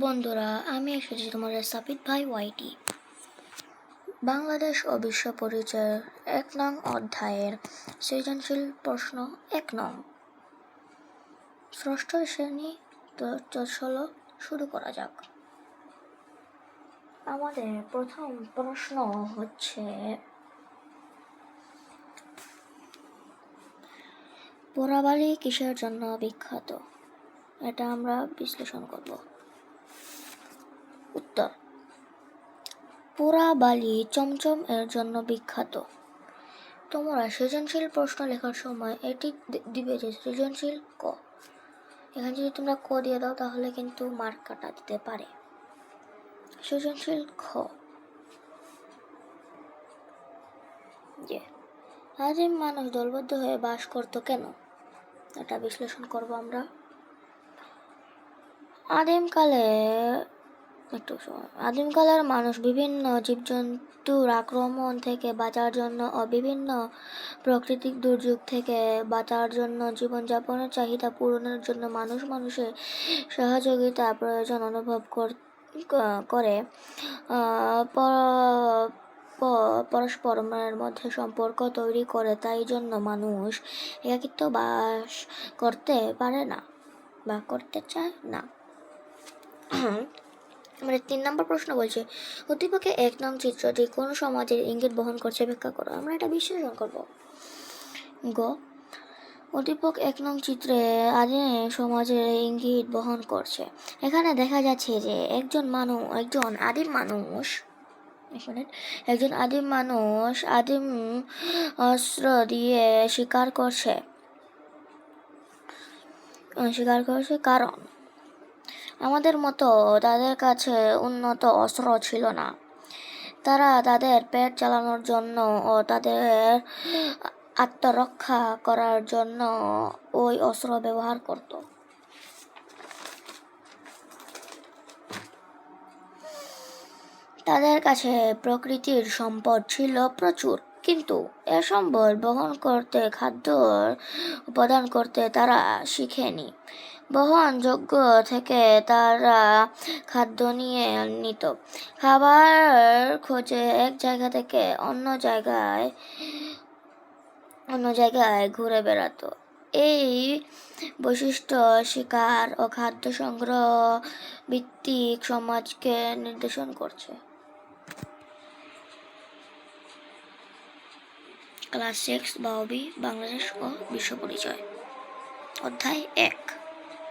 বন্ধুরা, আমি এসেছি তোমাদের সাপিত ভাই ওয়াইটি। বাংলাদেশ ও বিশ্ব পরিচয়ের ১ নং অধ্যায়ের সৃজনশীল প্রশ্ন ১ নং। ষষ্ঠ শ্রেণী তো চলো শুরু করা যাক। আমাদের প্রথম প্রশ্ন হচ্ছে, পোড়াবাড়ি কিসের জন্য বিখ্যাত? এটা আমরা বিশ্লেষণ করব। উত্তর: পোড়াবাড়ি চমচম এর জন্য বিখ্যাত। তোমরা সৃজনশীল প্রশ্ন লেখার সময় এটি দিবে যে সৃজনশীল ক। এখানে যদি তোমরা ক দিয়ে দাও তাহলে কিন্তু মার্ক কাটা দিতে পারে। সৃজনশীল খ, যে আদিম মানুষ দলবদ্ধ হয়ে বাস করত কেন? এটা বিশ্লেষণ করব আমরা। আদিমকালের মানুষ বিভিন্ন জীবজন্তুর আক্রমণ থেকে বাঁচার জন্য ও বিভিন্ন প্রাকৃতিক দুর্যোগ থেকে বাঁচার জন্য জীবনযাপনের চাহিদা পূরণের জন্য মানুষের সহযোগিতা প্রয়োজন অনুভব করে পরস্পরের মধ্যে সম্পর্ক তৈরি করে। তাই জন্য মানুষ একাকিত্ব বাস করতে পারে না বা করতে চায় না। আমাদের ৩ নম্বর প্রশ্ন বলছে, উদ্দীপকে ১ নং চিত্রটি কোন সমাজের ইঙ্গিত বহন করছে ব্যাখ্যা করো। আমরা এটা বিশ্লেষণ করব। গ, উদ্দীপক ১ নং চিত্রে আদিম সমাজের ইঙ্গিত বহন করছে। এখানে দেখা যাচ্ছে যে একজন আদিম মানুষ আদিম অস্ত্র দিয়ে শিকার করছে, কারণ আমাদের মতো তাদের কাছে উন্নত অস্ত্র ছিল না। তারা তাদের পেট চালানোর জন্য ও তাদের আত্মরক্ষা করার জন্য ওই অস্ত্র ব্যবহার করত। তাদের কাছে প্রকৃতির সম্পদ ছিল প্রচুর, কিন্তু এ সম্পদ বহন করতে, খাদ্য উৎপাদন করতে তারা শিখেনি। বহনযোগ্য থেকে তারা খাদ্য নিয়ে নিত, খাবার খোঁজে এক জায়গা থেকে অন্য জায়গায় ঘুরে বেড়াতো। এই বৈশিষ্ট্য শিকার ও খাদ্য সংগ্রহ ভিত্তিক সমাজকে নির্দেশন করছে। ক্লাস 6 বাংলাদেশ ও বিশ্ব পরিচয়, অধ্যায় ১।